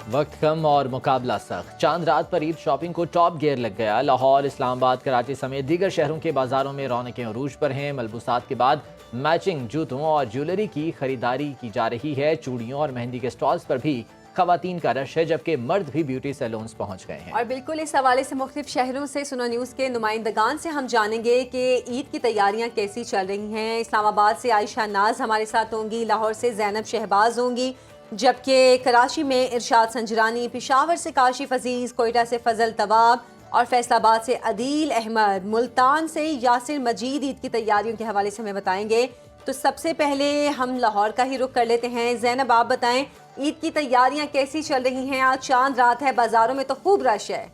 वक्त कम और मुकाबला सख्त। चांद रात पर ईद शॉपिंग को टॉप गियर लग गया। लाहौर, इस्लामाबाद, कराची समेत दीगर शहरों के बाजारों में रौनकें अरूज पर हैं। मलबूसात के बाद मैचिंग जूतों और ज्वेलरी की खरीदारी की जा रही है। चूड़ियों और मेहंदी के स्टॉल्स पर भी खवातीन का रश है, जबकि मर्द भी ब्यूटी सैलून्स पहुंच गए हैं। और बिल्कुल इस हवाले से मुख्तलिफ शहरों से सुनो न्यूज़ के नुमाइंदगान से हम जानेंगे कि ईद की तैयारियां कैसी चल रही हैं। इस्लामाबाद से आयशा नाज हमारे साथ होंगी, लाहौर से ज़ैनब शहबाज होंगी, जबकि कराची में इरशाद संजरानी, पेशावर से काशिफ अजीज़, कोयटा से फजल तवाब और फैसलाबाद से अदील अहमद, मुल्तान से यासिर मजीद ईद की तैयारियों के हवाले से हमें बताएंगे। तो सबसे पहले हम लाहौर का ही रुख कर लेते हैं। ज़ैनब, आप बताएं ईद की तैयारियां कैसी चल रही हैं? आज चांद रात है, बाजारों में तो खूब रश है।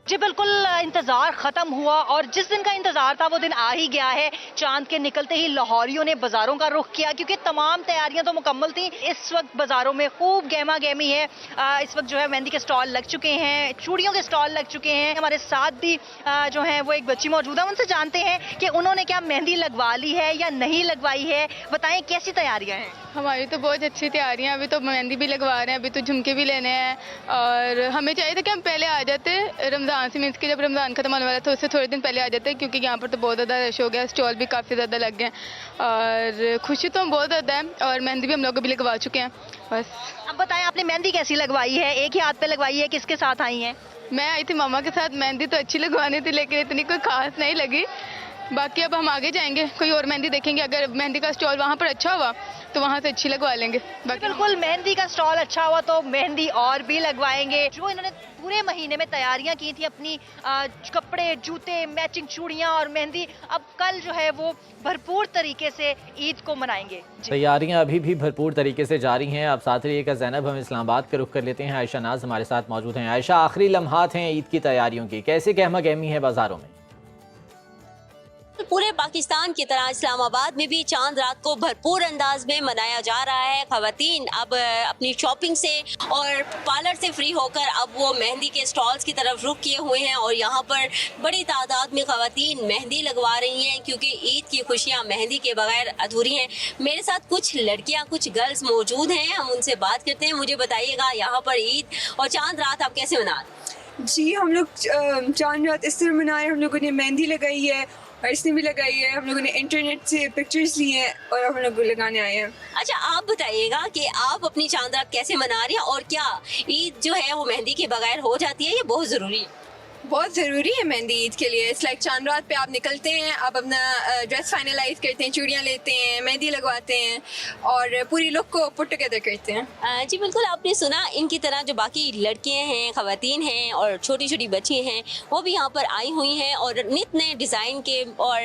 जी बिल्कुल, इंतज़ार ख़त्म हुआ और जिस दिन का इंतज़ार था वो दिन आ ही गया है। चांद के निकलते ही लाहौरियों ने बाज़ारों का रुख किया, क्योंकि तमाम तैयारियां तो मुकम्मल थी। इस वक्त बाज़ारों में खूब गहमा गहमी है। इस वक्त जो है मेहंदी के स्टॉल लग चुके हैं, चूड़ियों के स्टॉल लग चुके हैं। हमारे साथ भी जो है वो एक बच्ची मौजूद है, उनसे जानते हैं कि उन्होंने क्या मेहंदी लगवा ली है या नहीं लगवाई है। बताएं कैसी तैयारियाँ हैं? हमारी तो बहुत अच्छी तैयारियां, अभी तो मेहंदी भी लगवा रहे हैं, अभी तो झुमके भी लेने हैं। और हमें चाहिए था कि हम पहले आ जाते रमज़ान से, मीन्स कि जब रमज़ान खत्म होने वाला था उससे थोड़े दिन पहले आ जाते, क्योंकि यहाँ पर तो बहुत ज़्यादा रश हो गया, स्टॉल भी काफ़ी ज़्यादा लग गए और खुशी तो हम बहुत ज़्यादा है और मेहंदी भी हम लोग भी लगवा चुके हैं। बस अब बताएं आपने मेहंदी कैसी लगवाई है? एक ही हाथ पे लगवाई है, किसके साथ आई हैं? मैं आई थी मामा के साथ। मेहंदी तो अच्छी लगवानी थी लेकिन इतनी कोई ख़ास नहीं लगी। बाकी अब हम आगे जाएंगे, कोई और मेहंदी देखेंगे, अगर मेहंदी का स्टॉल वहाँ पर अच्छा हुआ तो वहाँ से अच्छी लगवा लेंगे। बाकी बिल्कुल, मेहंदी का स्टॉल अच्छा हुआ तो मेहंदी और भी लगवाएंगे। जो इन्होंने पूरे महीने में तैयारियां की थी अपनी, कपड़े, जूते, मैचिंग चूड़ियां और मेहंदी, अब कल जो है वो भरपूर तरीके से ईद को मनाएंगे। तैयारियां अभी भी भरपूर तरीके से जारी हैं। अब साथ ही एक ज़ैनब, हम इस्लामाबाद का रुख कर लेते हैं। आयशा नाज हमारे साथ मौजूद हैं। आयशा, आखिरी लम्हात हैं ईद की तैयारियों की, कैसे गहमा गहमी है बाजारों में? पूरे पाकिस्तान की तरह इस्लामाबाद में भी चांद रात को भरपूर अंदाज में मनाया जा रहा है। खवातीन अब अपनी शॉपिंग से और पार्लर से फ्री होकर अब वो मेहंदी के स्टॉल्स की तरफ रुख किए हुए हैं और यहाँ पर बड़ी तादाद में खवातीन मेहंदी लगवा रही हैं, क्योंकि ईद की खुशियाँ मेहंदी के बगैर अधूरी हैं। मेरे साथ कुछ लड़कियाँ, कुछ गर्ल्स मौजूद हैं, हम उनसे बात करते हैं। मुझे बताइएगा यहाँ पर ईद और चांद रात आप कैसे मना रहे हैं? जी, हम लोग चांद रात इस तरह मनाए, हम लोगों ने मेहंदी लगाई है और इसने भी लगाई है। हम लोगों ने इंटरनेट से पिक्चर्स ली हैं और हम लोग लगाने आए हैं। अच्छा, आप बताइएगा कि आप अपनी चांद रात कैसे मना रही हैं और क्या ईद जो है वो मेहंदी के बगैर हो जाती है, ये बहुत ज़रूरी है? बहुत ज़रूरी है मेहंदी ईद के लिए। इट्स लाइक चांद रात पे आप निकलते हैं, आप अपना ड्रेस फाइनलाइज करते हैं, चूड़ियाँ लेते हैं, मेहंदी लगवाते हैं और पूरी लुक को पुट टुगेदर करते हैं। जी बिल्कुल, आपने सुना इनकी तरह जो बाकी लड़कियां हैं, खवातीन हैं और छोटी छोटी बच्ची हैं, वो भी यहाँ पर आई हुई हैं और नित नए डिज़ाइन के और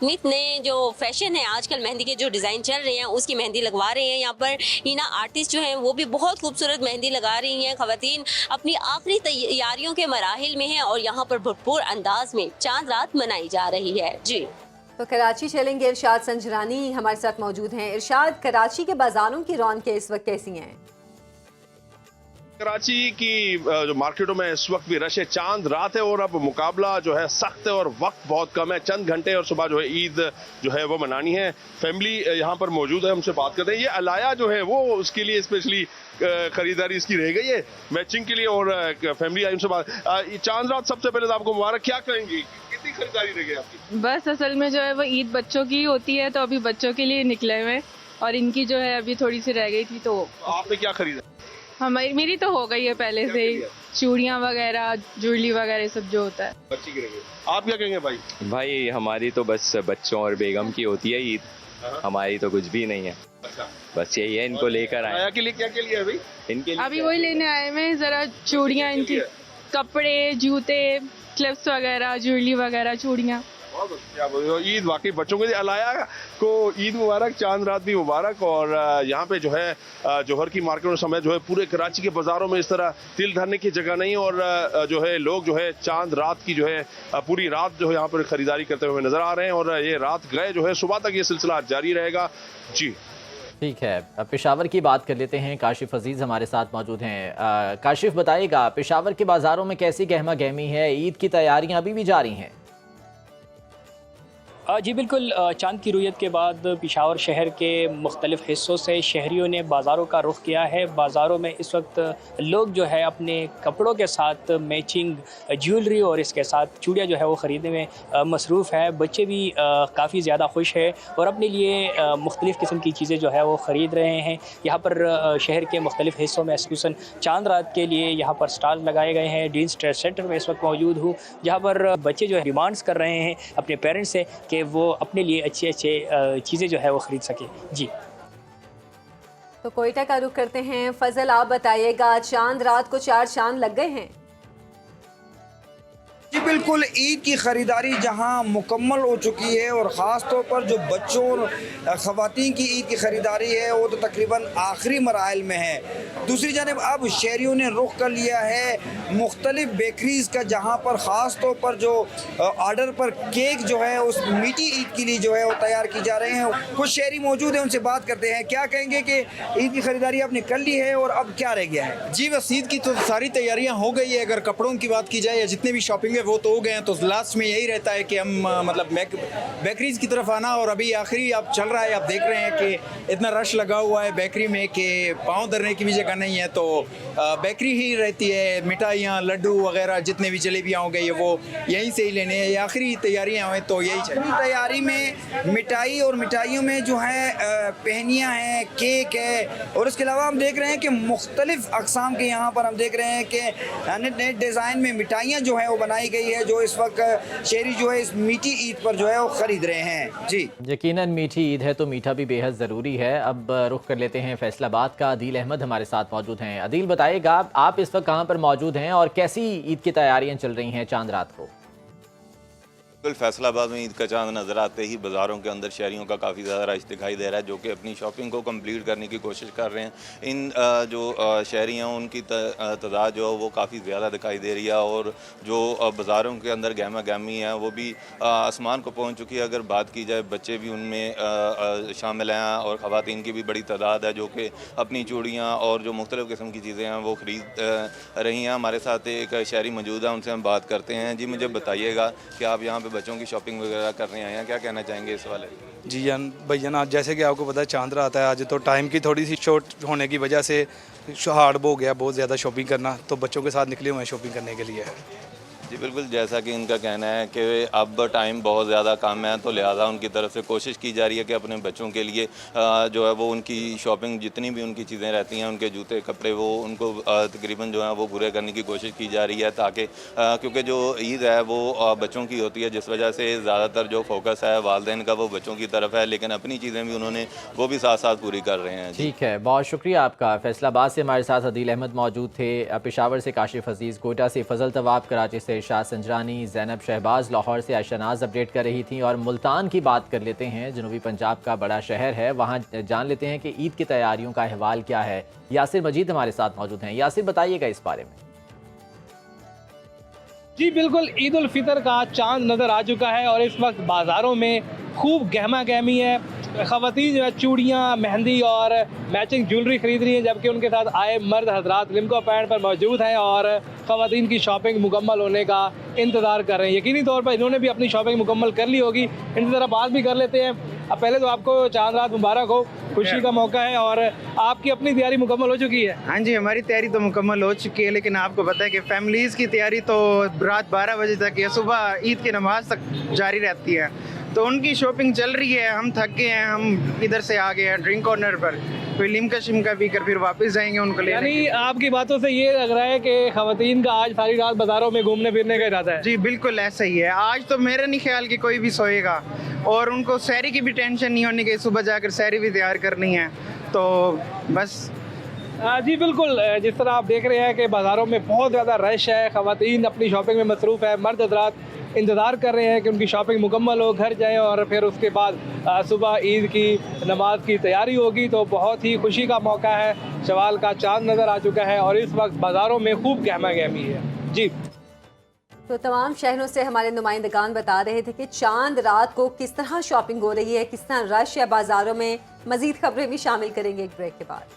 नित नए जो फैशन है आजकल मेहंदी के जो डिज़ाइन चल रहे हैं उसकी मेहंदी लगवा रहे हैं। यहाँ पर हीना आर्टिस्ट जो हैं वो भी बहुत खूबसूरत मेहंदी लगा रही हैं। खवातीन अपनी आखिरी तैयारियों के मराहिल में हैं और यहाँ पर भरपूर अंदाज में चांद रात मनाई जा रही है। जी, तो कराची चलेंगे, इरशाद संजरानी हमारे साथ मौजूद हैं। इरशाद, कराची के बाजारों की रौनकें इस वक्त कैसी हैं? कराची की जो मार्केटों में इस वक्त भी रश है। चांद रात है और अब मुकाबला जो है सख्त है और वक्त बहुत कम है। चंद घंटे और सुबह जो है ईद जो है वो मनानी है। फैमिली यहाँ पर मौजूद है, हमसे बात करते हैं। ये अलाया जो है वो उसके लिए स्पेशली खरीदारी इसकी रह गई है मैचिंग के लिए और फैमिली आई, उनसे बात। चांद रात सबसे पहले तो आपको मुबारक, क्या कहेंगी, कितनी खरीदारी रह गई आपकी? बस असल में जो है वो ईद बच्चों की होती है, तो अभी बच्चों के लिए निकले हुए और इनकी जो है अभी थोड़ी सी रह गई थी। तो आपने क्या खरीदा? मेरी तो हो गई है पहले से ही, चूड़ियाँ वगैरह, ज्वेलरी वगैरह सब जो होता है। बच्ची की रह गई। आप क्या कहेंगे भाई? भाई हमारी तो बस बच्चों और बेगम की होती है ईद, हमारी तो कुछ भी नहीं है। अच्छा, बस यही है, इनको लेकर आए। आया के लिए क्या के लिए है भाई? इनके लिए अभी वही लेने आए हैं जरा चूड़ियाँ, इनकी कपड़े, जूते, क्लिप्स वगैरह, ज्वेलरी वगैरह, चूड़ियाँ। ईद वाकई बच्चों के लिए। अलाया को ईद मुबारक, चांद रात भी मुबारक। और यहाँ पे जो है जौहर की मार्केट में समय जो है पूरे कराची के बाजारों में इस तरह तिल धरने की जगह नहीं और जो है लोग जो है चांद रात की जो है पूरी रात जो है यहाँ पर खरीदारी करते हुए नजर आ रहे हैं और ये रात गए जो है सुबह तक ये सिलसिला जारी रहेगा। जी ठीक है, अब पेशावर की बात कर लेते हैं। काशिफ अजीज़ हमारे साथ मौजूद हैं। काशिफ, बताइएगा पेशावर के बाजारों में कैसी गहमा गहमी है? ईद की तैयारियां अभी भी जारी हैं? जी बिल्कुल, चांद की रुयत के बाद पेशावर शहर के मुख्तलिफ़ हिस्सों से शहरियों ने बाज़ारों का रुख किया है। बाज़ारों में इस वक्त लोग जो है अपने कपड़ों के साथ मैचिंग ज्वेलरी और इसके साथ चूड़ियाँ जो है वो ख़रीदने में मसरूफ़ है। बच्चे भी काफ़ी ज़्यादा खुश है और अपने लिए मुख्तलिफ़ किस्म की चीज़ें जो है वो ख़रीद रहे हैं। यहाँ पर शहर के मुख्तलिफ़ हिस्सों में खसूसन चांद रात के लिए यहाँ पर स्टॉल लगाए गए हैं। डीन्स ट्रेड सेंटर में इस वक्त मौजूद हूँ, जहाँ पर बच्चे जो है डिमांड्स कर रहे हैं अपने पेरेंट्स से कि वो अपने लिए अच्छे चीज़ें जो है वो ख़रीद सके। जी तो कोयटा का रुख करते हैं। फजल, आप बताइएगा, चांद रात को 4 चांद लग गए हैं? जी बिल्कुल, ईद की ख़रीदारी जहां मुकम्मल हो चुकी है और ख़ास तौर पर जो बच्चों और ख़वातीन की ईद की ख़रीदारी है वो तो तकरीबन आखिरी मराहल में है। दूसरी जानब अब शहरियों ने रुख कर लिया है मुख्तलिफ़ बेकरीज़ का, जहां पर ख़ास तौर पर जो आर्डर पर केक जो है उस मीठी ईद के लिए जो है वो तैयार की जा रहे हैं। कुछ शहरी मौजूद हैं, उनसे बात करते हैं। क्या कहेंगे कि ईद की ख़रीदारी आपने कर ली है और अब क्या रह गया है? जी बस ईद की तो सारी तैयारियां हो गई है। अगर कपड़ों की बात की जाए या जितने भी शॉपिंग वो तो हो गए हैं, तो लास्ट में यही रहता है कि हम मतलब बेकरीज की तरफ आना। और अभी आखिरी अब चल रहा है, आप देख रहे हैं कि इतना रश लगा हुआ है बेकरी में कि पाँव धरने की भी जगह नहीं है, तो बेकरी ही रहती है। मिठाइयाँ, लड्डू वगैरह जितने भी जलेबियाँ हो गई है वो यहीं से ही लेने हैं। आखिरी तैयारियाँ हुए तो यही चल। तैयारी में मिठाई और मिठाइयों में जो है पहनियाँ हैं, केक है, और इसके अलावा हम देख रहे हैं कि मुख्तलिफ अक़साम के यहाँ पर हम देख रहे हैं कि नए डिज़ाइन में मिठाइयाँ जो है वो बनाई गई है, जो इस वक्त शहरी जो है इस मीठी ईद पर जो है वो ख़रीद रहे हैं। जी यकीनन मीठी ईद है तो मीठा भी बेहद ज़रूरी है। अब रुख कर लेते हैं फैसलाबाद का। अदील अहमद हमारे साथ मौजूद हैं। अदील, बताइएगा आप इस वक्त कहाँ पर मौजूद हैं और कैसी ईद की तैयारियाँ चल रही हैं चांद रात को? बिल्कुल, फैसलाबाद में ईद का चांद नज़र आते ही बाज़ारों के अंदर शहरियों का काफ़ी ज़्यादा रश दिखाई दे रहा है, जो कि अपनी शॉपिंग को कंप्लीट करने की कोशिश कर रहे हैं। इन जो शहरी हैं उनकी तादाद जो है वो काफ़ी ज़्यादा दिखाई दे रही है, और जो बाज़ारों के अंदर गहमा गहमी है वो भी आसमान को पहुँच चुकी है। अगर बात की जाए, बच्चे भी उनमें शामिल हैं और ख़वातीन की भी बड़ी तादाद है जो कि अपनी चूड़ियाँ और जो मुख्तलिफ़ किस्म की चीज़ें हैं वो ख़रीद रही हैं। हमारे साथ एक शहरी मौजूद है, उनसे हम बात करते हैं। जी मुझे बताइएगा कि आप यहाँ बच्चों की शॉपिंग वगैरह करने आए हैं, क्या कहना चाहेंगे इस वाले? जी जान भैया ना, जैसे कि आपको पता है चांद रात है आज, तो टाइम की थोड़ी सी शॉर्ट होने की वजह से हार्ड हो गया बहुत ज़्यादा शॉपिंग करना, तो बच्चों के साथ निकले हुए हैं शॉपिंग करने के लिए। जी बिल्कुल, जैसा कि इनका कहना है कि अब टाइम बहुत ज़्यादा कम है, तो लिहाजा उनकी तरफ से कोशिश की जा रही है कि अपने बच्चों के लिए जो है वो उनकी शॉपिंग जितनी भी उनकी चीज़ें रहती हैं, उनके जूते कपड़े, वो उनको तकरीबन जो है वो पूरे करने की कोशिश की जा रही है, ताकि क्योंकि जो ईद है वो बच्चों की होती है, जिस वजह से ज़्यादातर जो फोकस है वालिदैन का वो बच्चों की तरफ है, लेकिन अपनी चीज़ें भी उन्होंने वो भी साथ साथ पूरी कर रहे हैं। ठीक है, बहुत शुक्रिया आपका। फैसलाबाद से हमारे साथ अदील अहमद मौजूद थे, पेशावर से काशिफ अजीज़, कोयटा से फजल तवाब, कराची से इरशाद संजरानी, ज़ैनब शहबाज, लाहौर से आयशा नाज अपडेट कर रही थी। और मुल्तान की बात कर लेते हैं, जनूबी पंजाब का बड़ा शहर है, वहाँ जान लेते हैं कि ईद की तैयारियों का अहवाल क्या है। यासिर मजीद हमारे साथ मौजूद हैं। यासिर, बताइएगा इस बारे में। जी बिल्कुल, ईद उल फितर का चांद नज़र आ चुका है और इस वक्त बाज़ारों में खूब गहमा गहमी है। ख़वातीन जो है चूड़ियाँ, मेहंदी और मैचिंग ज्वेलरी ख़रीद रही हैं, जबकि उनके साथ आए मर्द हजरात लिमको पैंट पर मौजूद हैं और ख़वातीन की शॉपिंग मुकम्मल होने का इंतज़ार कर रहे हैं। यकीनी तौर पर इन्होंने भी अपनी शॉपिंग मुकम्मल कर ली होगी। इनकी तरह बात भी कर लेते हैं। अब पहले तो आपको चांद रात मुबारक हो, खुशी का मौका है और आपकी अपनी तैयारी मुकम्मल हो चुकी है? हाँ जी, हमारी तैयारी तो मुकम्मल हो चुकी है, लेकिन आपको पता है कि फैमिलीज़ की तैयारी तो रात 12 बजे तक या सुबह ईद की नमाज तक जारी रहती है, तो उनकी शॉपिंग चल रही है। हम थक गए हैं, हम इधर से आ गए हैं ड्रिंक कॉर्नर पर, कोई लिमका शिमका पी कर फिर वापस जाएंगे उनको लेने। यानी आपकी बातों से ये लग रहा है कि ख़वातीन का आज सारी रात बाज़ारों में घूमने फिरने का इरादा है? जी बिल्कुल ऐसा ही है। आज तो मेरा नहीं ख्याल कि कोई भी सोएगा, और उनको सहरी की भी टेंशन नहीं होनी कि सुबह जाकर सहरी भी तैयार करनी है, तो बस। जी बिल्कुल, जिस तरह आप देख रहे हैं कि बाज़ारों में बहुत ज़्यादा रश है, ख़वातीन अपनी शॉपिंग में मसरूफ़ है, मर्द हज़रात इंतज़ार कर रहे हैं कि उनकी शॉपिंग मुकम्मल हो, घर जाएं और फिर उसके बाद सुबह ईद की नमाज की तैयारी होगी। तो बहुत ही खुशी का मौका है, शवाल का चांद नज़र आ चुका है और इस वक्त बाज़ारों में खूब गहमा गहमी है। जी, तो तमाम शहरों से हमारे नुमाइंदगान बता रहे थे कि चांद रात को किस तरह शॉपिंग हो रही है, किस तरह रश है बाज़ारों में। मज़ीद खबरें भी शामिल करेंगे एक ब्रेक के बाद।